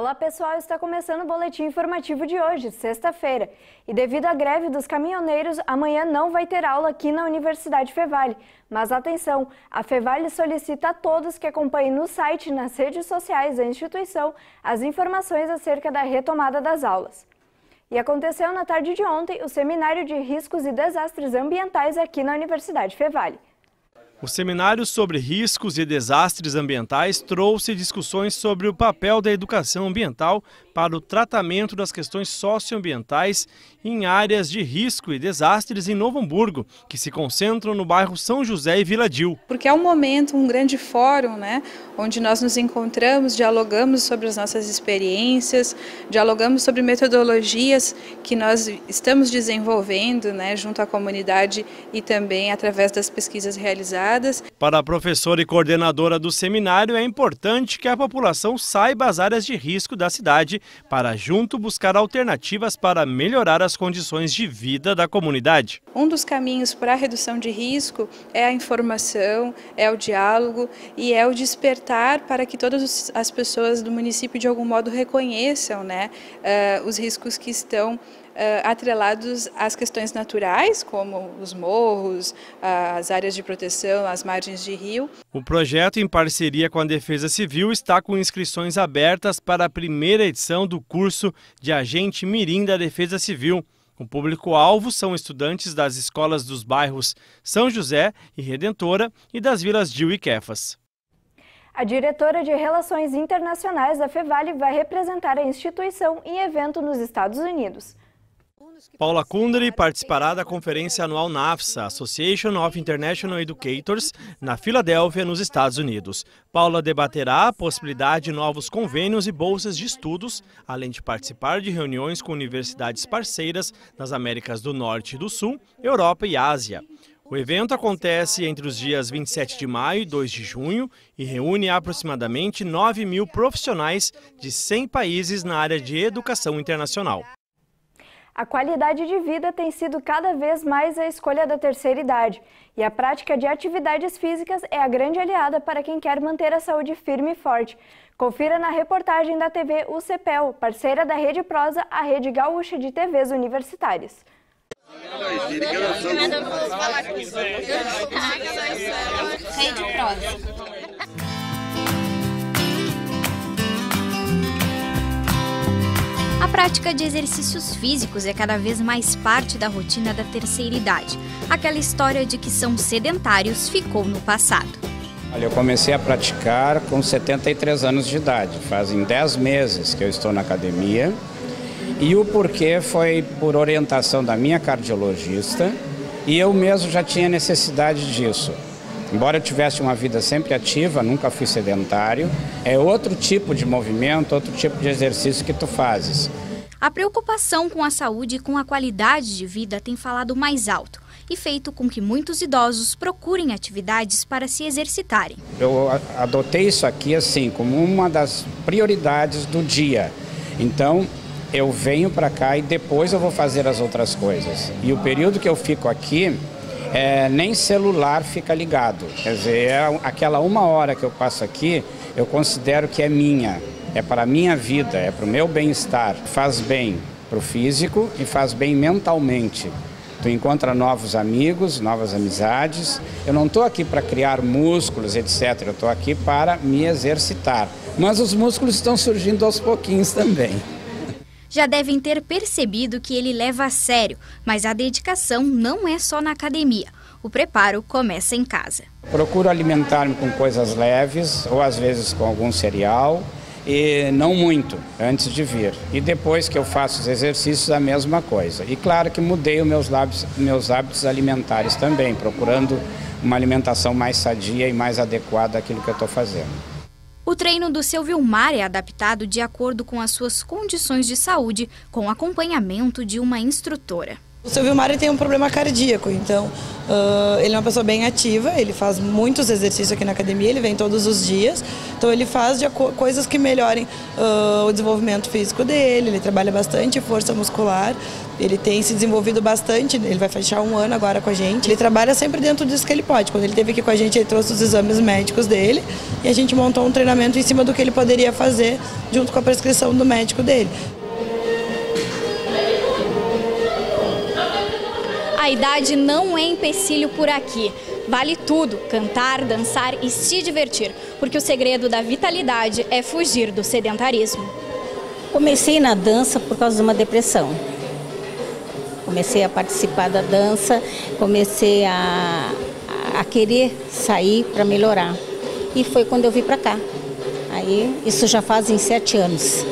Olá pessoal, está começando o boletim informativo de hoje, sexta-feira. E devido à greve dos caminhoneiros, amanhã não vai ter aula aqui na Universidade Fevale. Mas atenção, a Fevale solicita a todos que acompanhem no site e nas redes sociais da instituição as informações acerca da retomada das aulas. E aconteceu na tarde de ontem o Seminário de Riscos e Desastres Ambientais aqui na Universidade Fevale. O seminário sobre riscos e desastres ambientais trouxe discussões sobre o papel da educação ambiental para o tratamento das questões socioambientais em áreas de risco e desastres em Novo Hamburgo, que se concentram no bairro São José e Vila Dil. Porque é um momento, um grande fórum, onde nós nos encontramos, dialogamos sobre as nossas experiências, dialogamos sobre metodologias que nós estamos desenvolvendo, junto à comunidade e também através das pesquisas realizadas. Para a professora e coordenadora do seminário, é importante que a população saiba as áreas de risco da cidade para junto buscar alternativas para melhorar as condições de vida da comunidade. Um dos caminhos para a redução de risco é a informação, é o diálogo e é o despertar para que todas as pessoas do município de algum modo reconheçam os riscos que estão atrelados às questões naturais, como os morros, as áreas de proteção, as margens de rio. O projeto, em parceria com a Defesa Civil, está com inscrições abertas para a primeira edição do curso de Agente Mirim da Defesa Civil. O público-alvo são estudantes das escolas dos bairros São José e Redentora e das vilas Dil e Quefas. A diretora de Relações Internacionais da Fevale vai representar a instituição em evento nos Estados Unidos. Paula Kundry participará da conferência anual NAFSA, Association of International Educators, na Filadélfia, nos Estados Unidos. Paula debaterá a possibilidade de novos convênios e bolsas de estudos, além de participar de reuniões com universidades parceiras nas Américas do Norte e do Sul, Europa e Ásia. O evento acontece entre os dias 27 de maio e 2 de junho e reúne aproximadamente 9.000 profissionais de 100 países na área de educação internacional. A qualidade de vida tem sido cada vez mais a escolha da terceira idade e a prática de atividades físicas é a grande aliada para quem quer manter a saúde firme e forte. Confira na reportagem da TV UCPEL, parceira da Rede Prosa, a rede gaúcha de TVs universitárias. Rede Prosa. A prática de exercícios físicos é cada vez mais parte da rotina da terceira idade. Aquela história de que são sedentários ficou no passado. Olha, eu comecei a praticar com 73 anos de idade. Fazem 10 meses que eu estou na academia. E o porquê foi por orientação da minha cardiologista. E eu mesmo já tinha necessidade disso. Embora eu tivesse uma vida sempre ativa, nunca fui sedentário, é outro tipo de movimento, outro tipo de exercício que tu fazes. A preocupação com a saúde e com a qualidade de vida tem falado mais alto e feito com que muitos idosos procurem atividades para se exercitarem. Eu adotei isso aqui assim como uma das prioridades do dia. Então eu venho para cá e depois eu vou fazer as outras coisas. E o período que eu fico aqui, nem celular fica ligado, quer dizer, aquela 1 hora que eu passo aqui, eu considero que é minha, é para a minha vida, é para o meu bem-estar, faz bem para o físico e faz bem mentalmente. Tu encontra novos amigos, novas amizades, eu não estou aqui para criar músculos, etc, eu estou aqui para me exercitar, mas os músculos estão surgindo aos pouquinhos também. Já devem ter percebido que ele leva a sério, mas a dedicação não é só na academia. O preparo começa em casa. Procuro alimentar-me com coisas leves, ou às vezes com algum cereal, e não muito, antes de vir. E depois que eu faço os exercícios, a mesma coisa. E claro que mudei os meus hábitos alimentares também, procurando uma alimentação mais sadia e mais adequada àquilo que eu estou fazendo. O treino do seu Vilmar é adaptado de acordo com as suas condições de saúde, com acompanhamento de uma instrutora. O seu Vilmar tem um problema cardíaco, então ele é uma pessoa bem ativa, ele faz muitos exercícios aqui na academia, ele vem todos os dias, então ele faz coisas que melhorem o desenvolvimento físico dele, ele trabalha bastante força muscular, ele tem se desenvolvido bastante, ele vai fechar 1 ano agora com a gente, ele trabalha sempre dentro disso que ele pode. Quando ele esteve aqui com a gente, ele trouxe os exames médicos dele e a gente montou um treinamento em cima do que ele poderia fazer junto com a prescrição do médico dele. A idade não é empecilho por aqui. Vale tudo, cantar, dançar e se divertir, porque o segredo da vitalidade é fugir do sedentarismo. Comecei na dança por causa de uma depressão. Comecei a participar da dança, comecei a querer sair para melhorar. E foi quando eu vim para cá. Aí, isso já fazem 7 anos.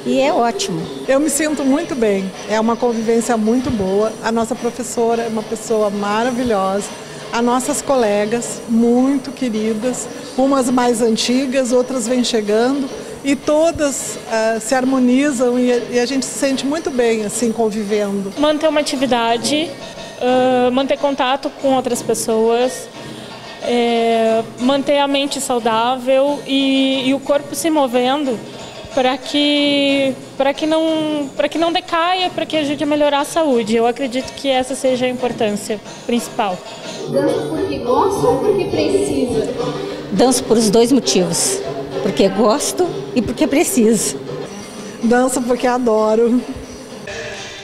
E é ótimo. Eu me sinto muito bem, é uma convivência muito boa. A nossa professora é uma pessoa maravilhosa. As nossas colegas, muito queridas, umas mais antigas, outras vêm chegando. E todas se harmonizam e a gente se sente muito bem assim convivendo. Manter uma atividade, manter contato com outras pessoas, manter a mente saudável e o corpo se movendo para que não decaia, para que ajude a melhorar a saúde. Eu acredito que essa seja a importância principal. Dança porque gosta ou porque precisa? Danço por os 2 motivos. Porque gosto e porque preciso. Danço porque adoro.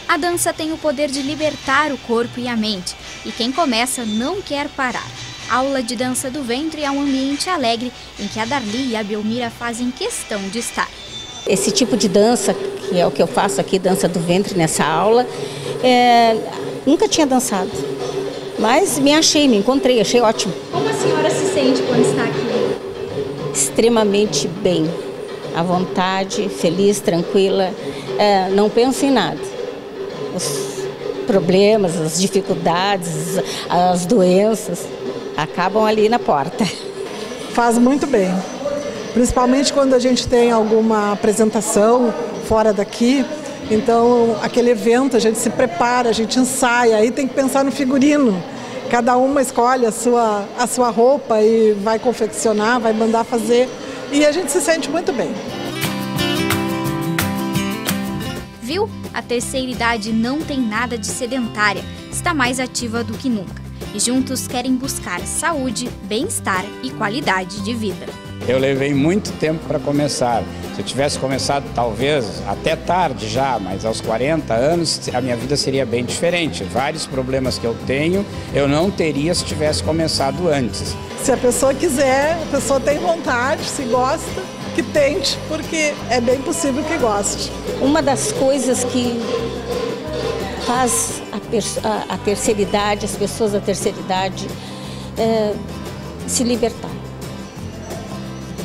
A dança tem o poder de libertar o corpo e a mente. E quem começa não quer parar. A aula de dança do ventre é um ambiente alegre em que a Darli e a Belmira fazem questão de estar. Esse tipo de dança, que é o que eu faço aqui, dança do ventre nessa aula, nunca tinha dançado. Mas me encontrei, achei ótimo. Como a senhora se sente quando está aqui? Extremamente bem, à vontade, feliz, tranquila, não penso em nada. Os problemas, as dificuldades, as doenças acabam ali na porta. Faz muito bem, principalmente quando a gente tem alguma apresentação fora daqui. Então, aquele evento, a gente se prepara, a gente ensaia, aí tem que pensar no figurino. Cada uma escolhe a sua roupa e vai confeccionar, vai mandar fazer e a gente se sente muito bem. Viu? A terceira idade não tem nada de sedentária, está mais ativa do que nunca. E juntos querem buscar saúde, bem-estar e qualidade de vida. Eu levei muito tempo para começar. Se eu tivesse começado talvez até tarde já, mas aos 40 anos a minha vida seria bem diferente. Vários problemas que eu tenho eu não teria se tivesse começado antes. Se a pessoa quiser, a pessoa tem vontade, se gosta, que tente, porque é bem possível que goste. Uma das coisas que faz a terceira idade, as pessoas da terceira idade, se libertar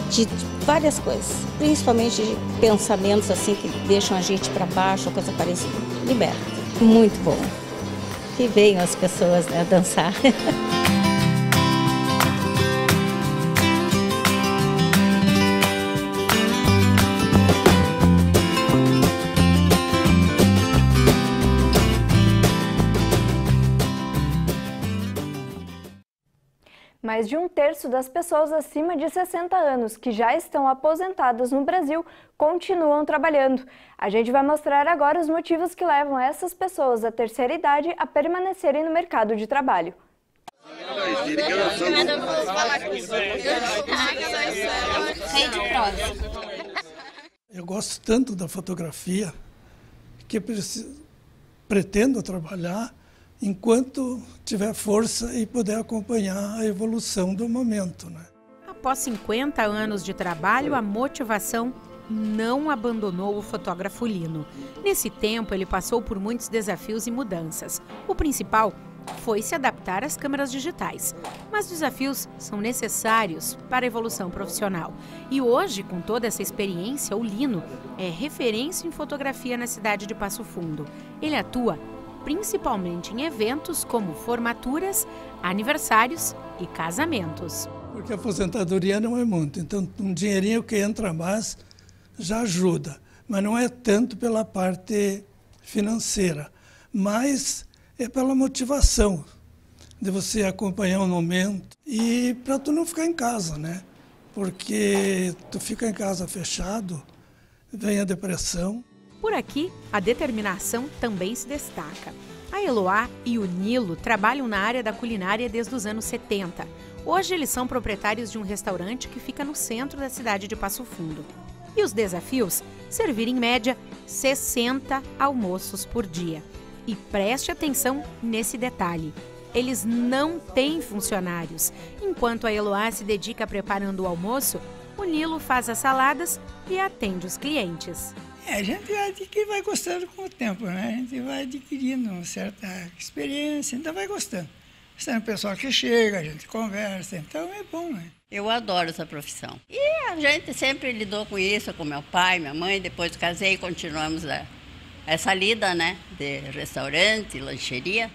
de várias coisas, principalmente de pensamentos assim que deixam a gente para baixo, ou coisa parecida. Liberta. Muito bom. Que venham as pessoas, né, dançar. Mais de 1/3 das pessoas acima de 60 anos que já estão aposentadas no Brasil continuam trabalhando. A gente vai mostrar agora os motivos que levam essas pessoas da terceira idade a permanecerem no mercado de trabalho. Eu gosto tanto da fotografia que pretendo trabalhar enquanto tiver força e puder acompanhar a evolução do momento, né? Após 50 anos de trabalho, a motivação não abandonou o fotógrafo Lino. Nesse tempo, ele passou por muitos desafios e mudanças. O principal foi se adaptar às câmeras digitais. Mas desafios são necessários para a evolução profissional. E hoje, com toda essa experiência, o Lino é referência em fotografia na cidade de Passo Fundo. Ele atua principalmente em eventos como formaturas, aniversários e casamentos. Porque a aposentadoria não é muito, então um dinheirinho que entra mais já ajuda, mas não é tanto pela parte financeira, mas é pela motivação de você acompanhar o momento e para tu não ficar em casa, né? Porque tu fica em casa fechado, vem a depressão. Por aqui, a determinação também se destaca. A Eloá e o Nilo trabalham na área da culinária desde os anos 70. Hoje eles são proprietários de um restaurante que fica no centro da cidade de Passo Fundo. E os desafios? Servir em média 60 almoços por dia. E preste atenção nesse detalhe. Eles não têm funcionários. Enquanto a Eloá se dedica preparando o almoço, o Nilo faz as saladas e atende os clientes. A gente vai gostando com o tempo, né? A gente vai adquirindo uma certa experiência, então vai gostando. Tem o pessoal que chega, a gente conversa, então é bom, né? Eu adoro essa profissão. E a gente sempre lidou com isso, com meu pai, minha mãe, depois casei e continuamos essa lida, né? De restaurante, lancheria.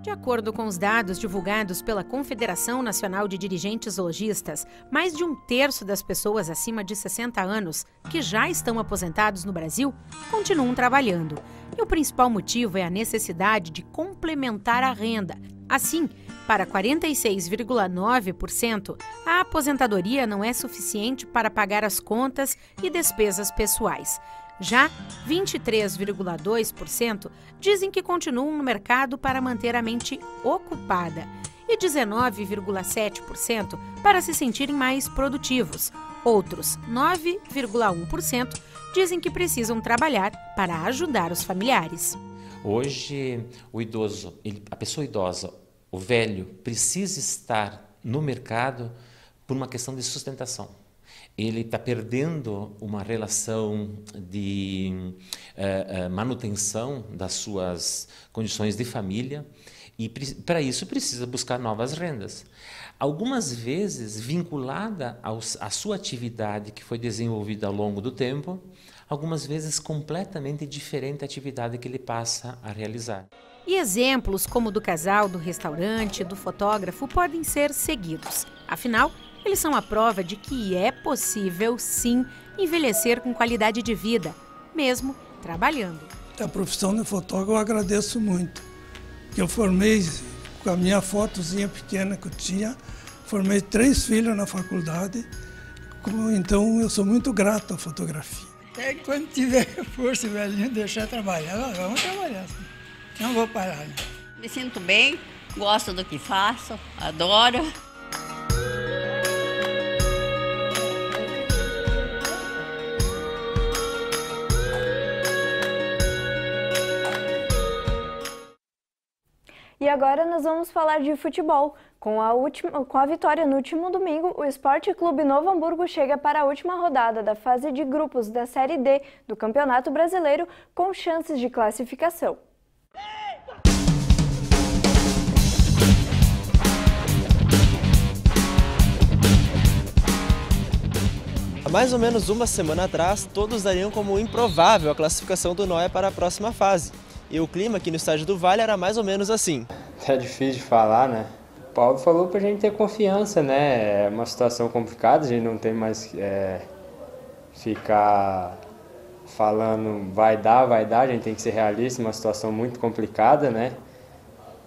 De acordo com os dados divulgados pela Confederação Nacional de Dirigentes Logistas, mais de 1/3 das pessoas acima de 60 anos que já estão aposentados no Brasil continuam trabalhando. E o principal motivo é a necessidade de complementar a renda. Assim, para 46,9%, a aposentadoria não é suficiente para pagar as contas e despesas pessoais. Já 23,2% dizem que continuam no mercado para manter a mente ocupada e 19,7% para se sentirem mais produtivos. Outros 9,1% dizem que precisam trabalhar para ajudar os familiares. Hoje, o idoso, a pessoa idosa, o velho, precisa estar no mercado por uma questão de sustentação. Ele está perdendo uma relação de manutenção das suas condições de família e, para isso, precisa buscar novas rendas. Algumas vezes vinculada à sua atividade que foi desenvolvida ao longo do tempo, algumas vezes completamente diferente da atividade que ele passa a realizar. E exemplos como o do casal, do restaurante, do fotógrafo podem ser seguidos. Afinal, eles são a prova de que é possível, sim, envelhecer com qualidade de vida, mesmo trabalhando. A profissão de fotógrafo eu agradeço muito. Eu formei, com a minha fotozinha pequena que eu tinha, formei 3 filhos na faculdade, então eu sou muito grato à fotografia. Quando tiver força, velhinho, deixar trabalhar, vamos trabalhar. Não vou parar. Né? Me sinto bem, gosto do que faço, adoro. E agora nós vamos falar de futebol. Com a vitória no último domingo, o Esporte Clube Novo Hamburgo chega para a última rodada da fase de grupos da Série D do Campeonato Brasileiro com chances de classificação. Há mais ou menos uma semana atrás, todos dariam como improvável a classificação do Noia para a próxima fase. E o clima aqui no estádio do Vale era mais ou menos assim. É difícil de falar, né? O Paulo falou pra gente ter confiança, né? É uma situação complicada, a gente não tem mais ficar falando vai dar, a gente tem que ser realista, uma situação muito complicada, né?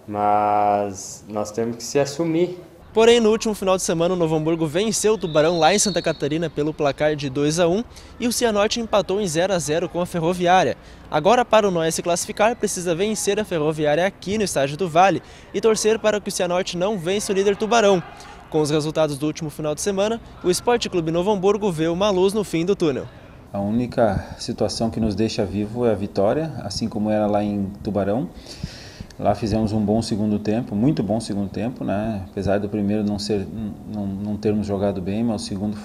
Mas nós temos que se assumir. Porém, no último final de semana, o Novo Hamburgo venceu o Tubarão lá em Santa Catarina pelo placar de 2-1 e o Cianorte empatou em 0-0 com a Ferroviária. Agora, para o Noia se classificar, precisa vencer a Ferroviária aqui no estádio do Vale e torcer para que o Cianorte não vença o líder Tubarão. Com os resultados do último final de semana, o Esporte Clube Novo Hamburgo vê uma luz no fim do túnel. A única situação que nos deixa vivo é a vitória, assim como era lá em Tubarão. Lá fizemos um bom segundo tempo, muito bom segundo tempo, né? Apesar do primeiro não termos jogado bem, mas o segundo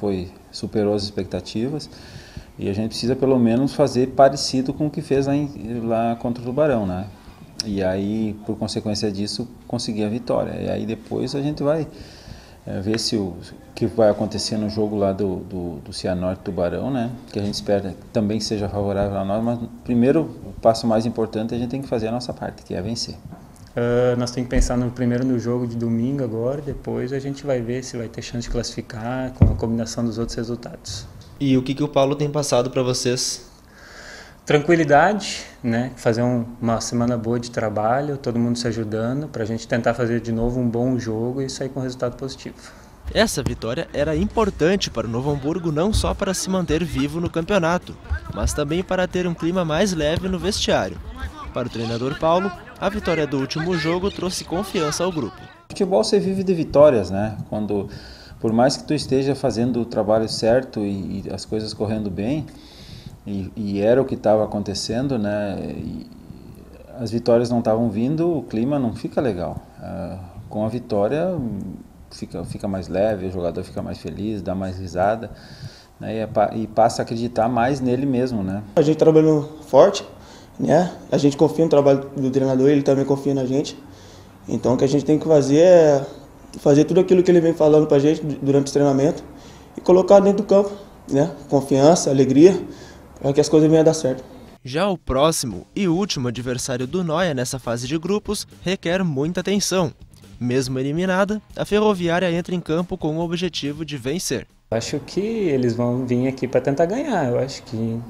superou as expectativas. E a gente precisa pelo menos fazer parecido com o que fez lá contra o Tubarão, né? E aí, por consequência disso, conseguir a vitória. E aí depois a gente vai ver o que vai acontecer no jogo lá do Cianorte Tubarão, né? Que a gente espera que também seja favorável a nós, mas primeiro, o passo mais importante, a gente tem que fazer a nossa parte, que é vencer. Nós temos que pensar primeiro no jogo de domingo agora, depois a gente vai ver se vai ter chance de classificar com a combinação dos outros resultados. E o que o Paulo tem passado para vocês? Tranquilidade, né, fazer uma semana boa de trabalho, todo mundo se ajudando, para a gente tentar fazer de novo um bom jogo e sair com um resultado positivo. Essa vitória era importante para o Novo Hamburgo não só para se manter vivo no campeonato, mas também para ter um clima mais leve no vestiário. Para o treinador Paulo, a vitória do último jogo trouxe confiança ao grupo. Futebol você vive de vitórias, né? Quando, por mais que tu esteja fazendo o trabalho certo e as coisas correndo bem, e era o que estava acontecendo, né? E as vitórias não estavam vindo, o clima não fica legal. Com a vitória fica mais leve, o jogador fica mais feliz, dá mais risada, né? E passa a acreditar mais nele mesmo, né? A gente trabalhando forte, né? A gente confia no trabalho do treinador, ele também confia na gente. Então o que a gente tem que fazer é fazer tudo aquilo que ele vem falando pra gente durante o treinamento e colocar dentro do campo, né? Confiança, alegria, para que as coisas venham a dar certo. Já o próximo e último adversário do Noia nessa fase de grupos requer muita atenção. Mesmo eliminada, a Ferroviária entra em campo com o objetivo de vencer. Acho que eles vão vir aqui para tentar ganhar. Eu acho que em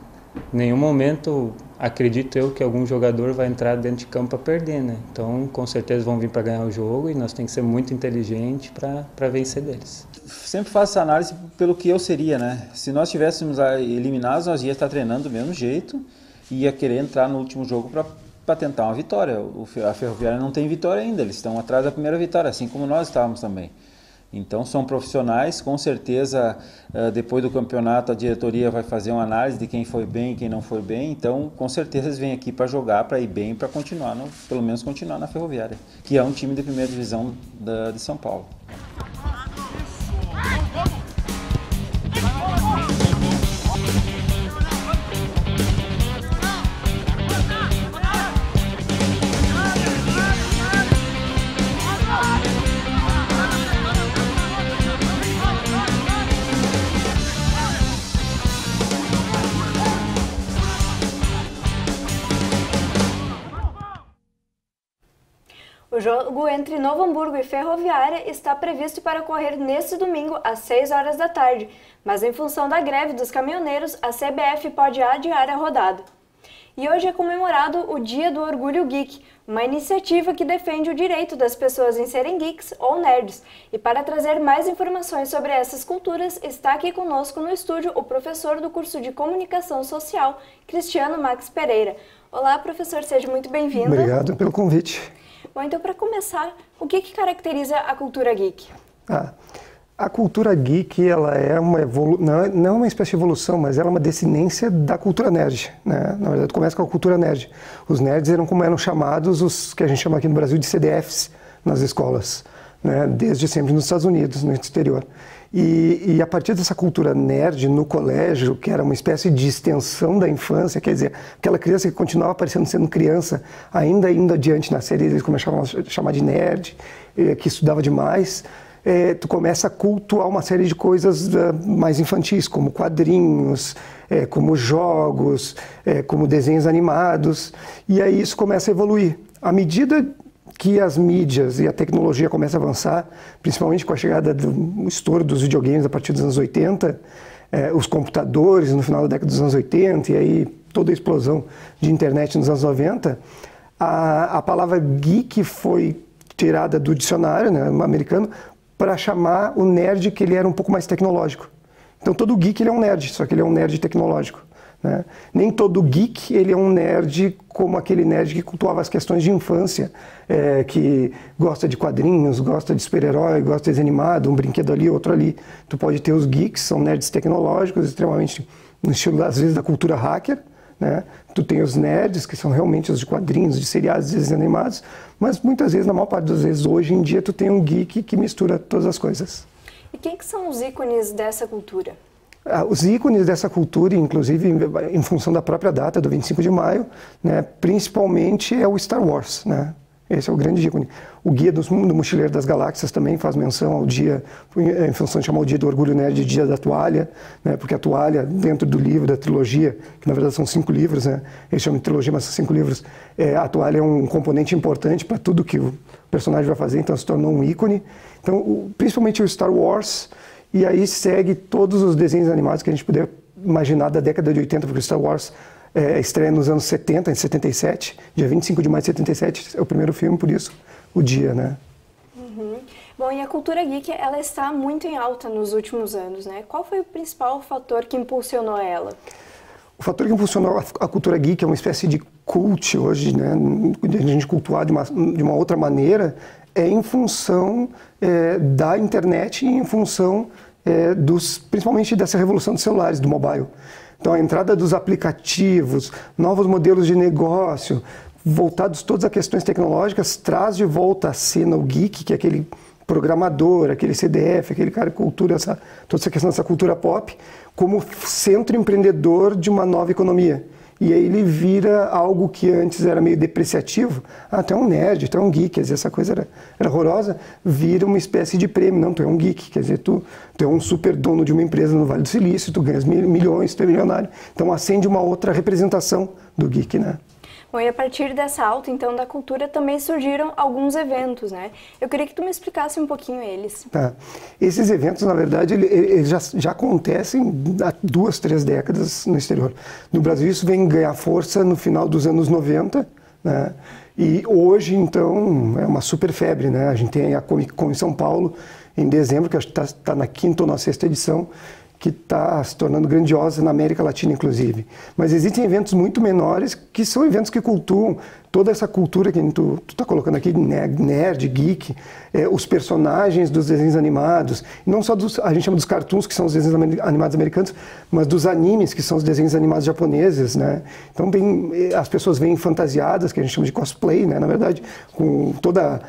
nenhum momento acredito eu que algum jogador vai entrar dentro de campo para perder, né? Então, com certeza vão vir para ganhar o jogo e nós temos que ser muito inteligentes para vencer deles. Sempre faço essa análise pelo que eu seria, né? Se nós tivéssemos eliminados, nós ia estar treinando do mesmo jeito e ia querer entrar no último jogo para tentar uma vitória. A Ferroviária não tem vitória ainda, eles estão atrás da primeira vitória, assim como nós estávamos também. Então são profissionais, com certeza depois do campeonato a diretoria vai fazer uma análise de quem foi bem e quem não foi bem, então com certeza eles vêm aqui para jogar, para ir bem, para continuar, pelo menos continuar na Ferroviária, que é um time de primeira divisão de São Paulo. O jogo entre Novo Hamburgo e Ferroviária está previsto para ocorrer neste domingo às 6 horas da tarde, mas em função da greve dos caminhoneiros, a CBF pode adiar a rodada. E hoje é comemorado o Dia do Orgulho Geek, uma iniciativa que defende o direito das pessoas em serem geeks ou nerds. E para trazer mais informações sobre essas culturas, está aqui conosco no estúdio o professor do curso de Comunicação Social, Cristiano Max Pereira. Olá, professor, seja muito bem-vindo. Obrigado pelo convite. Bom, então, para começar, o que caracteriza a cultura geek? A cultura geek, ela é não é uma espécie de evolução, mas ela é uma descendência da cultura nerd, né? Na verdade, começa com a cultura nerd. Os nerds eram como eram chamados os que a gente chama aqui no Brasil de CDFs nas escolas, né? Desde sempre nos Estados Unidos, no exterior. E a partir dessa cultura nerd no colégio, que era uma espécie de extensão da infância, quer dizer, aquela criança que continuava aparecendo sendo criança, ainda indo adiante na série, eles começavam a chamar de nerd, que estudava demais, tu começa a cultuar uma série de coisas mais infantis, como quadrinhos, como jogos, como desenhos animados, e aí isso começa a evoluir. À medida que as mídias e a tecnologia começam a avançar, principalmente com a chegada do estouro dos videogames a partir dos anos 80, os computadores no final da década dos anos 80 e aí toda a explosão de internet nos anos 90, a palavra geek foi tirada do dicionário, né, americano, para chamar o nerd que ele era um pouco mais tecnológico. Então todo geek ele é um nerd, só que ele é um nerd tecnológico. Né? Nem todo geek ele é um nerd como aquele nerd que cultuava as questões de infância, que gosta de quadrinhos, gosta de super-herói, gosta de desenho animado, um brinquedo ali, outro ali. Tu pode ter os geeks, são nerds tecnológicos, extremamente no estilo, às vezes, da cultura hacker. Né? Tu tem os nerds, que são realmente os de quadrinhos, de seriados, de desenhos animados, mas muitas vezes, na maior parte das vezes, hoje em dia, tu tem um geek que mistura todas as coisas. E quem que são os ícones dessa cultura? Os ícones dessa cultura, inclusive em função da própria data do 25 de maio, né, principalmente é o Star Wars, né? Esse é o grande ícone. O Guia do Mochileiro das Galáxias também faz menção ao dia, em função de chamar o Dia do Orgulho Nerd de Dia da Toalha, né, porque a toalha, dentro do livro, da trilogia, que na verdade são 5 livros, né, eles chamam de trilogia, mas são 5 livros, a toalha é um componente importante para tudo que o personagem vai fazer, então se tornou um ícone. Então, principalmente o Star Wars, e aí segue todos os desenhos animados que a gente puder imaginar da década de 80, porque o Star Wars estreia nos anos 70, em 77, dia 25 de maio de 77, é o primeiro filme, por isso o dia, né? Bom, e a cultura geek, ela está muito em alta nos últimos anos, né? Qual foi o principal fator que impulsionou ela? O fator que impulsionou a cultura geek é uma espécie de cult hoje, né? A gente cultuar de uma outra maneira, é em função da internet e em função principalmente dessa revolução dos celulares, do mobile. Então, a entrada dos aplicativos, novos modelos de negócio, voltados todas a questões tecnológicas, traz de volta à cena o geek, que é aquele programador, aquele CDF, aquele cara que cultura toda essa questão dessa cultura pop, como centro empreendedor de uma nova economia. E aí ele vira algo que antes era meio depreciativo. Ah, tu é um nerd, tu é um geek, quer dizer, essa coisa era horrorosa, vira uma espécie de prêmio. Não, tu é um geek, quer dizer, tu é um super dono de uma empresa no Vale do Silício, tu ganhas milhões, tu é milionário. Então acende uma outra representação do geek, né? Bom, e a partir dessa alta, então, da cultura, também surgiram alguns eventos, né? Eu queria que tu me explicasse um pouquinho eles. Tá. Esses eventos, na verdade, eles já acontecem há 2, 3 décadas no exterior. No Brasil, isso vem ganhar força no final dos anos 90, né? E hoje, então, é uma super febre, né? A gente tem a Comic Con em São Paulo, em dezembro, que acho que está na 5ª ou na 6ª edição, que está se tornando grandiosa na América Latina, inclusive. Mas existem eventos muito menores, que são eventos que cultuam toda essa cultura que tu está colocando aqui, nerd, geek, os personagens dos desenhos animados, não só a gente chama dos cartoons, que são os desenhos animados americanos, mas dos animes, que são os desenhos animados japoneses, né? Então, as pessoas vêm fantasiadas, que a gente chama de cosplay, né? Na verdade, com toda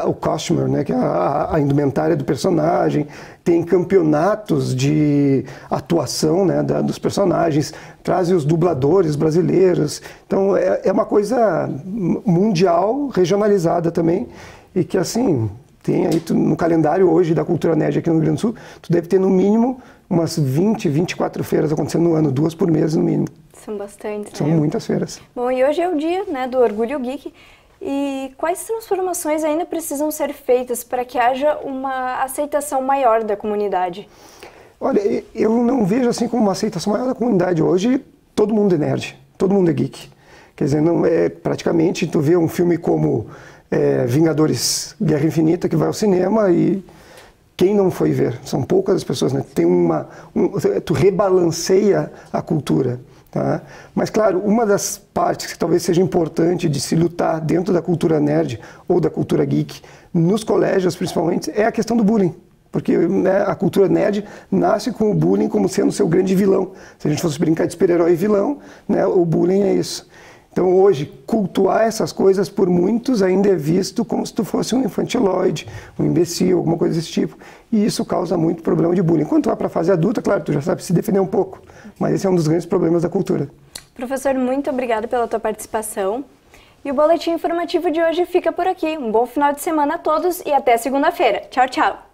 o costumer, né? Que é a indumentária do personagem, tem campeonatos de atuação, né? dos personagens, trazem os dubladores brasileiros. Então, é uma coisa mundial, regionalizada também, e que, assim, tem aí no calendário hoje da cultura nerd aqui no Rio Grande do Sul, tu deve ter no mínimo umas 20, 24 feiras acontecendo no ano, 2 por mês no mínimo. São bastantes, São muitas feiras. Bom, e hoje é o dia, né, do Orgulho Geek. E quais transformações ainda precisam ser feitas para que haja uma aceitação maior da comunidade? Olha, eu não vejo assim como uma aceitação maior da comunidade. Hoje, todo mundo é nerd, todo mundo é geek. Quer dizer, não é praticamente, tu vê um filme como Vingadores Guerra Infinita, que vai ao cinema e quem não foi ver? São poucas as pessoas, né? Tem tu rebalanceia a cultura. Tá? Mas, claro, uma das partes que talvez seja importante de se lutar dentro da cultura nerd ou da cultura geek, nos colégios principalmente, é a questão do bullying. Porque, né, a cultura nerd nasce com o bullying como sendo o seu grande vilão. Se a gente fosse brincar de super-herói e vilão, né, o bullying é isso. Então, hoje, cultuar essas coisas por muitos ainda é visto como se tu fosse um infantiloide, um imbecil, alguma coisa desse tipo. E isso causa muito problema de bullying. Quando tu vai para a fase adulta, claro, tu já sabe se defender um pouco. Mas esse é um dos grandes problemas da cultura. Professor, muito obrigada pela tua participação. E o Boletim Informativo de hoje fica por aqui. Um bom final de semana a todos e até segunda-feira. Tchau, tchau!